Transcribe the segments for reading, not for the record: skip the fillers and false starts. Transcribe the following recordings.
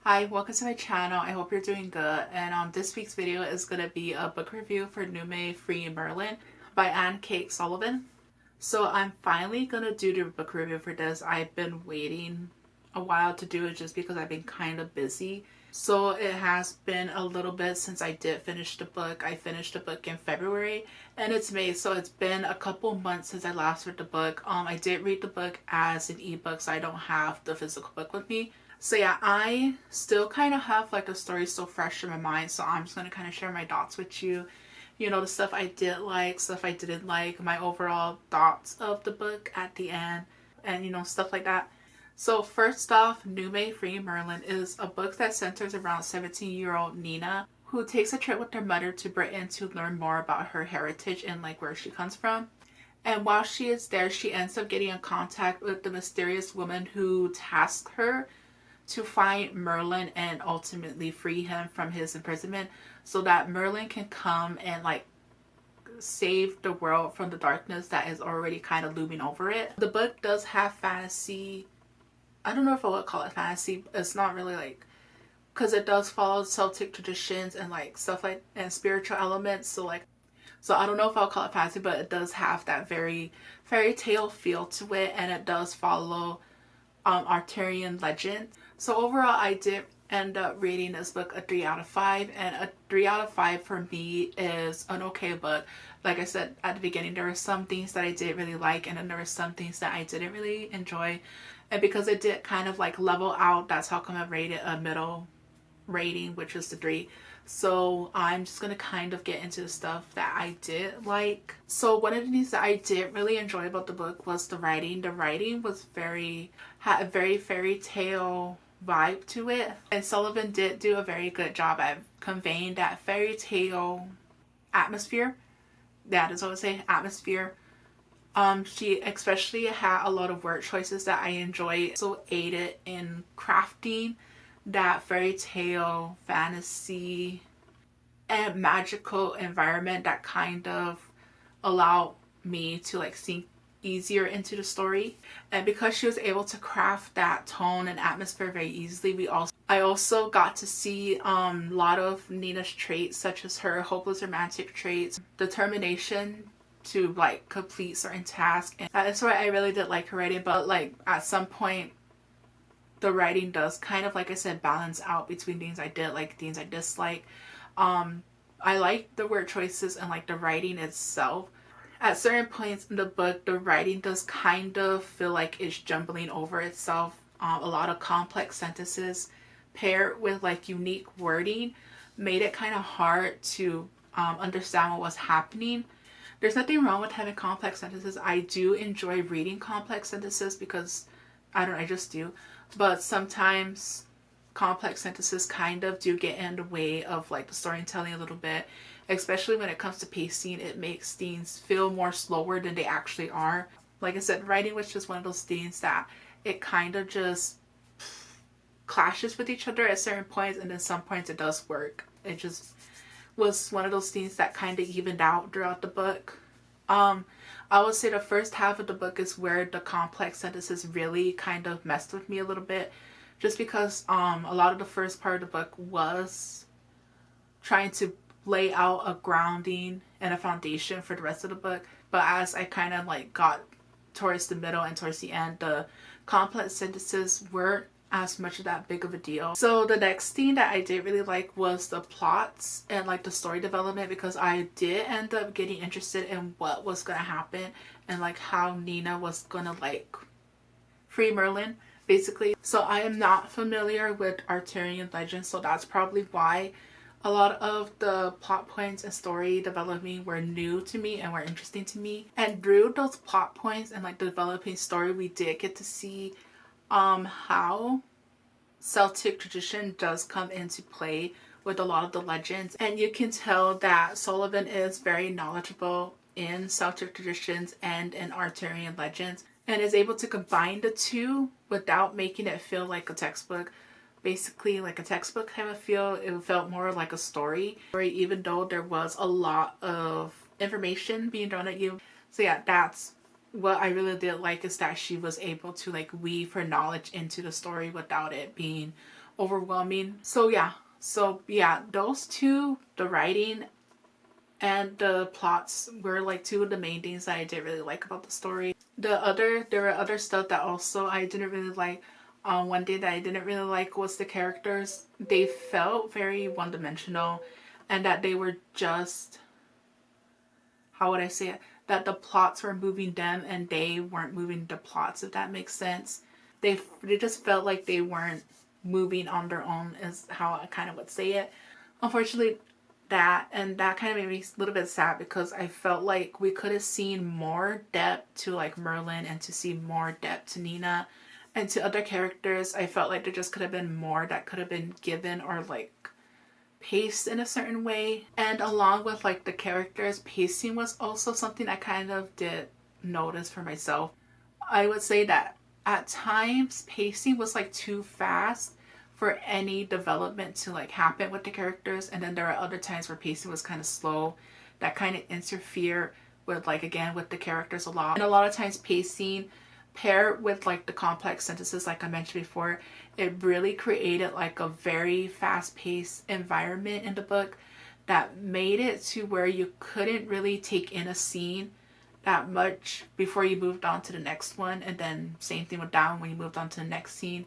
Hi, welcome to my channel. I hope you're doing good. And this week's video is going to be a book review for Nimue Free Merlin by Anne Kate Sullivan. So I'm finally going to do the book review for this. I've been waiting a while to do it just because I've been kind of busy. So it has been a little bit since I did finish the book. I finished the book in February and it's May, so it's been a couple months since I last read the book. I did read the book as an ebook, so I don't have the physical book with me. So yeah, I still kind of have like the story still fresh in my mind, so I'm just going to kind of share my thoughts with you. You know, the stuff I did like, stuff I didn't like, my overall thoughts of the book at the end, and you know, stuff like that. So first off, Nimue Free Merlin is a book that centers around 17-year-old Nina, who takes a trip with her mother to Britain to learn more about her heritage and like where she comes from. And while she is there, she ends up getting in contact with the mysterious woman who tasks her to find Merlin and ultimately free him from his imprisonment so that Merlin can come and like save the world from the darkness that is already kind of looming over it. The book does have fantasy. I don't know if I would call it fantasy. It's not really like, because it does follow Celtic traditions and like stuff like and spiritual elements. So I don't know if I'll call it fantasy, but it does have that very fairy tale feel to it, and it does follow Arthurian legend. So overall, I did end up rating this book a 3 out of 5, and a 3 out of 5 for me is an okay book. Like I said at the beginning, there were some things that I did really like, and then there were some things that I didn't really enjoy. And because it did kind of like level out, that's how come I rated a middle rating, which is the 3. So I'm just gonna kind of get into the stuff that I did like. So one of the things that I did really enjoy about the book was the writing. The writing was had a very fairy tale vibe to it, and Sullivan did do a very good job at conveying that fairy tale atmosphere. That is what I would say, atmosphere. She especially had a lot of word choices that I enjoyed, so aided in crafting that fairy tale, fantasy, and magical environment that kind of allowed me to like sink easier into the story. And because she was able to craft that tone and atmosphere very easily, I also got to see a lot of Nina's traits, such as her hopeless romantic traits, determination to like complete certain tasks, and that is why I really did like her writing. But like at some point the writing does kind of, like I said, balance out between things I did like, things I dislike. I like the word choices and like the writing itself. At certain points in the book, the writing does kind of feel like it's jumbling over itself. A lot of complex sentences paired with like unique wording made it kind of hard to understand what was happening. There's nothing wrong with having complex sentences. I do enjoy reading complex sentences because I just do. But sometimes complex sentences kind of do get in the way of like the storytelling a little bit, especially when it comes to pacing. It makes things feel more slower than they actually are. Like I said, writing was just one of those things that it kind of just clashes with each other at certain points, and then some points it does work. It just was one of those things that kind of evened out throughout the book. I would say the first half of the book is where the complex sentences really kind of messed with me a little bit, just because a lot of the first part of the book was trying to lay out a grounding and a foundation for the rest of the book. But as I kind of like got towards the middle and towards the end, the complex sentences weren't as much of that big of a deal. So the next thing that I did really like was the plots and like the story development, because I did end up getting interested in what was gonna happen and like how Nina was gonna like free Merlin basically. So I am not familiar with Arthurian legends, so that's probably why a lot of the plot points and story development were new to me and were interesting to me. And through those plot points and like the developing story, we did get to see how Celtic tradition does come into play with a lot of the legends. And you can tell that Sullivan is very knowledgeable in Celtic traditions and in Arthurian legends, and is able to combine the two without making it feel like a textbook. Basically like a textbook kind of feel. It felt more like a story, even though there was a lot of information being thrown at you. So yeah, that's what I really did like, is that she was able to like weave her knowledge into the story without it being overwhelming. So yeah, those two, the writing and the plots, were like two of the main things that I didn't really like about the story. There were other stuff that also I didn't really like. One thing that I didn't really like was the characters. They felt very one-dimensional, and that they were just, how would I say it? That the plots were moving them and they weren't moving the plots, if that makes sense. They just felt like they weren't moving on their own, is how I kind of would say it. Unfortunately, that kind of made me a little bit sad, because I felt like we could have seen more depth to like Merlin, and to see more depth to Nina and to other characters. I felt like there just could have been more that could have been given, or like paced in a certain way. And along with like the characters, pacing was also something I kind of did notice for myself. I would say that at times pacing was like too fast for any development to like happen with the characters, and then there are other times where pacing was kind of slow, that kind of interfere with, like, again, with the characters a lot. And a lot of times pacing paired with like the complex sentences, like I mentioned before, it really created like a very fast-paced environment in the book that made it to where you couldn't really take in a scene that much before you moved on to the next one. And then same thing with that, when you moved on to the next scene,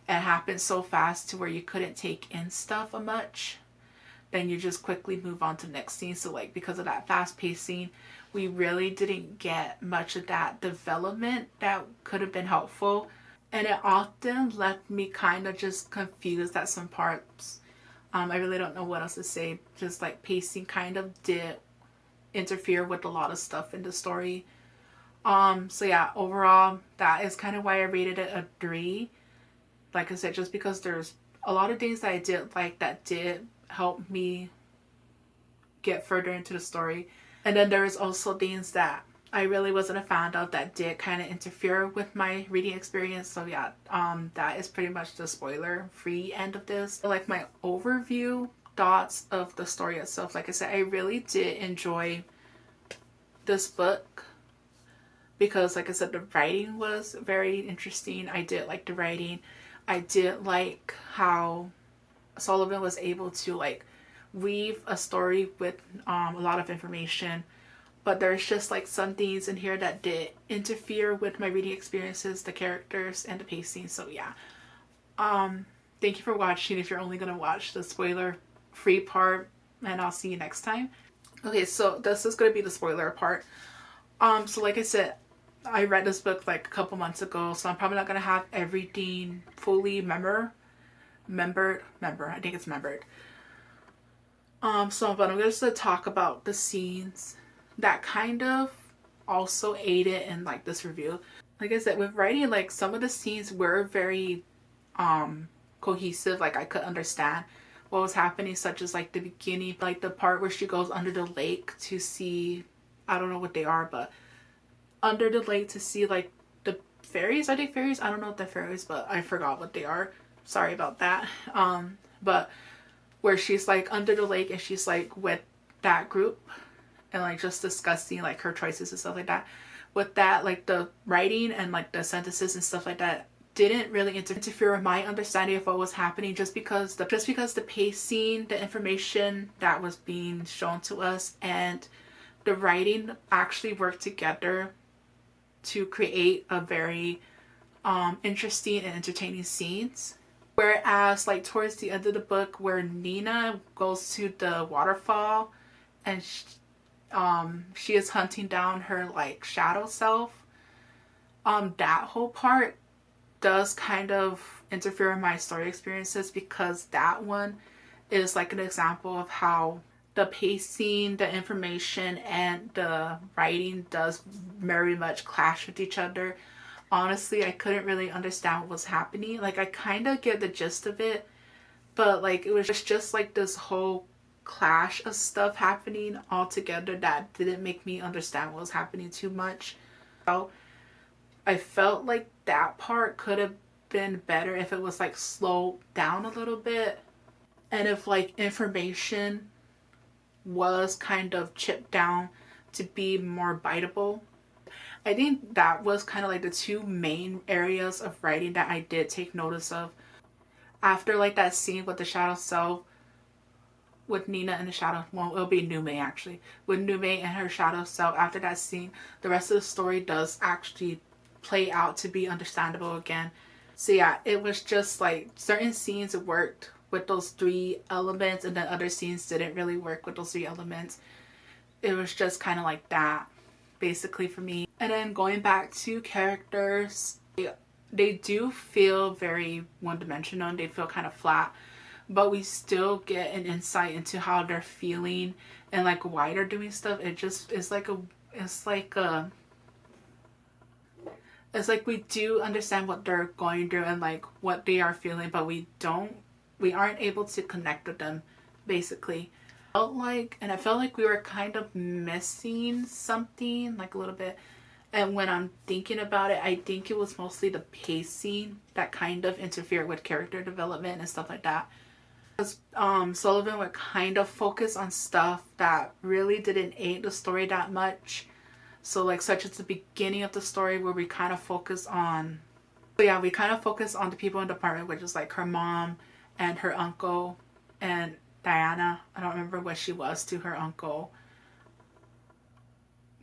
it happened so fast to where you couldn't take in stuff a much. Then you just quickly move on to the next scene. So like, because of that fast pacing, we really didn't get much of that development that could have been helpful. And it often left me kind of just confused at some parts. I really don't know what else to say. Just like pacing kind of did interfere with a lot of stuff in the story. So yeah, overall, that is kind of why I rated it a 3. Like I said, just because there's a lot of things that I did like that did help me get further into the story. And then there's also things that I really wasn't a fan of that did kind of interfere with my reading experience. So yeah, that is pretty much the spoiler-free end of this. Like, my overview thoughts of the story itself, like I said, I really did enjoy this book, because like I said, the writing was very interesting. I did like the writing. I did like how Sullivan was able to like weave a story with a lot of information, but there's just like some things in here that did interfere with my reading experiences, the characters, and the pacing. So yeah, thank you for watching if you're only gonna watch the spoiler free part, and I'll see you next time. Okay, so this is gonna be the spoiler part. So like I said, I read this book like a couple months ago, so I'm probably not gonna have everything fully remembered. I think it's remembered. But I'm just gonna talk about the scenes that kind of also aided in like this review. Like I said, with writing, like some of the scenes were very cohesive. Like I could understand what was happening, such as like the beginning, like the part where she goes under the lake to see, I don't know what they are, but under the lake to see like the fairies. Are they fairies? I don't know if they're fairies, but I forgot what they are. Sorry about that. But where she's like under the lake and she's like with that group and like just discussing like her choices and stuff like that. With that, like the writing and like the sentences and stuff like that didn't really interfere with my understanding of what was happening, just because the pacing, the information that was being shown to us, and the writing actually worked together to create a very interesting and entertaining scenes. Whereas like towards the end of the book, where Nina goes to the waterfall and she is hunting down her like shadow self, that whole part does kind of interfere with my story experiences, because that one is like an example of how the pacing, the information, and the writing does very much clash with each other. Honestly, I couldn't really understand what was happening. Like, I kind of get the gist of it, but like it was just like this whole clash of stuff happening all together that didn't make me understand what was happening too much. So I felt like that part could have been better if it was like slowed down a little bit, and if like information was kind of chipped down to be more biteable. I think that was kind of like the two main areas of writing that I did take notice of. after like that scene with the shadow self, with Nina and the shadow, well, it'll be Nimue actually, with Nimue and her shadow self, after that scene, the rest of the story does actually play out to be understandable again. So yeah, it was just like certain scenes worked with those three elements, and then other scenes didn't really work with those three elements. It was just kind of like that, basically, for me. And then going back to characters, they do feel very one-dimensional and they feel kind of flat, but we still get an insight into how they're feeling and like why they're doing stuff. It just is like it's like we do understand what they're going through and like what they are feeling, but we aren't able to connect with them, basically. I felt like we were kind of missing something, like a little bit. And when I'm thinking about it, I think it was mostly the pacing that kind of interfered with character development and stuff like that. Because Sullivan would kind of focus on stuff that really didn't aid the story that much. So like such as the beginning of the story where we kind of focus on, we kind of focus on the people in the apartment, which is like her mom and her uncle and Diana. I don't remember what she was to her uncle.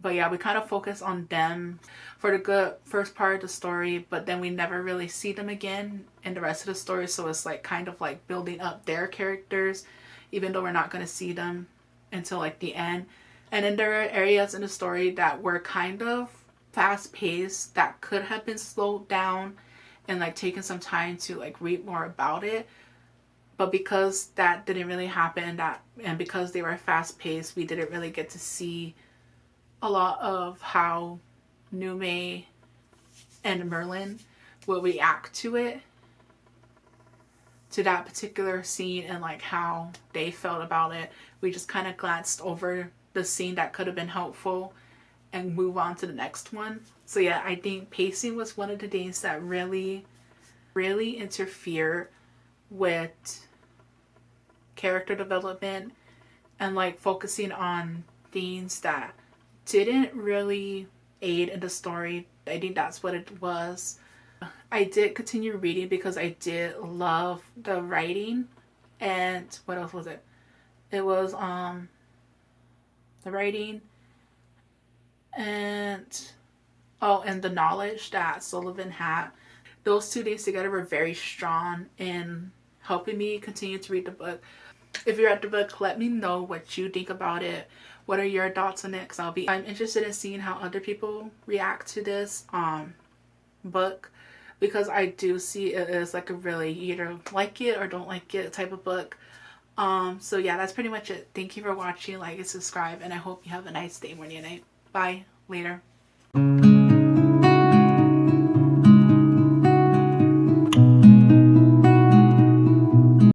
But yeah, we kind of focus on them for the good first part of the story, but then we never really see them again in the rest of the story. So it's like kind of like building up their characters, even though we're not going to see them until like the end. And then there are areas in the story that were kind of fast paced that could have been slowed down and like taken some time to like read more about it. But because that didn't really happen, and because they were fast paced, we didn't really get to see a lot of how Nimue and Merlin will react to it, to that particular scene, and like how they felt about it. We just kind of glanced over the scene that could have been helpful and move on to the next one. So yeah, I think pacing was one of the things that really interfered with character development and like focusing on things that didn't really aid in the story. I think that's what it was. I did continue reading because I did love the writing. And what else was it? It was the writing and the knowledge that Sullivan had. Those two things together were very strong in helping me continue to read the book. If you read the book, let me know what you think about it. What are your thoughts on it? Because I'm interested in seeing how other people react to this book, because I do see it as like a really either like it or don't like it type of book. So yeah, that's pretty much it. Thank you for watching. Like and subscribe, and I hope you have a nice day, morning, and night. Bye. Later.